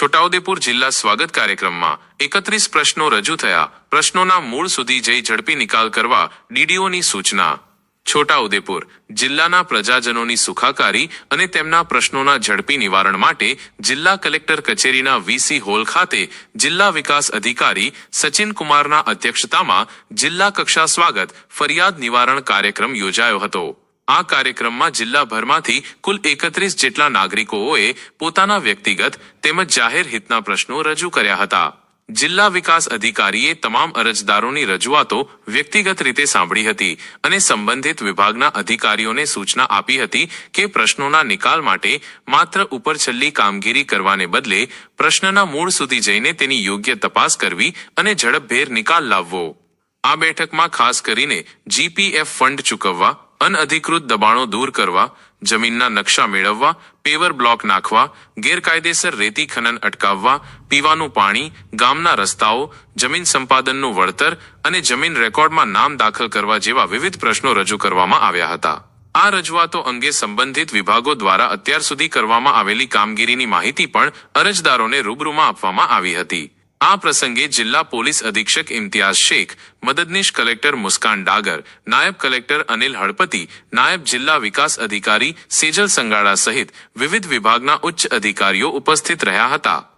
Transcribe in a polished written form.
છોટાઉદેપુર જિલ્લા સ્વાગત કાર્યક્રમમાં 31 પ્રશ્નો રજૂ થયા. પ્રશ્નોના મૂળ સુધી જઈ ઝડપી નિકાલ કરવા ડીડીઓની સૂચના. છોટાઉદેપુર જિલ્લાના પ્રજાજનોની સુખાકારી અને તેમના પ્રશ્નોના ઝડપી નિવારણ માટે જિલ્લા કલેક્ટર કચેરીના વીસી હોલ ખાતે જિલ્લા વિકાસ અધિકારી સચિન કુમારના અધ્યક્ષતામાં જિલ્લા કક્ષા સ્વાગત ફરિયાદ નિવારણ કાર્યક્રમ યોજાયો હતો. આ કાર્યક્રમમાં જિલ્લાભરમાંથી કુલ 31 જેટલા નાગરિકોએ પોતાના વ્યક્તિગત તેમજ જાહેર હિતના પ્રશ્નો રજૂ કર્યા હતા. જિલ્લા વિકાસ અધિકારીએ તમામ અરજદારોની રજૂઆતો વ્યક્તિગત રીતે સાંભળી હતી અને સંબંધિત વિભાગના અધિકારીઓને સૂચના આપી હતી કે પ્રશ્નોના નિકાલ માટે માત્ર ઉપરછલ્લી કામગીરી કરવાને બદલે પ્રશ્નના મૂળ સુધી જઈને તેની યોગ્ય તપાસ કરવી અને ઝડપભેર નિકાલ લાવવો. આ બેઠકમાં ખાસ કરીને જીપીએફ ફંડ ચૂકવવા, અનઅધિકૃત દબાણો દૂર કરવા, જમીનના નકશા મેળવવા, પેવર બ્લોક નાખવા, ગેરકાયદેસર રેતી ખનન અટકાવવા, પીવાનું પાણી, ગામના રસ્તાઓ, જમીન સંપાદનનું વળતર અને જમીન રેકોર્ડમાં નામ દાખલ કરવા જેવા વિવિધ પ્રશ્નો રજૂ કરવામાં આવ્યા હતા. આ રજૂઆતો અંગે સંબંધિત વિભાગો દ્વારા અત્યાર સુધી કરવામાં આવેલી કામગીરીની માહિતી પણ અરજદારોને રૂબરૂમાં આપવામાં આવી હતી. આ પ્રસંગે જિલ્લા પોલીસ અધિક્ષક ઇમ્તિયાઝ શેખ, મદદનીશ કલેક્ટર મુસ્કાન ડાગર, નાયબ કલેક્ટર અનિલ હળપતિ, નાયબ જિલ્લા વિકાસ અધિકારી સેજલ સંગાડા સહિત વિવિધ વિભાગના ઉચ્ચ અધિકારીઓ ઉપસ્થિત રહ્યા હતા.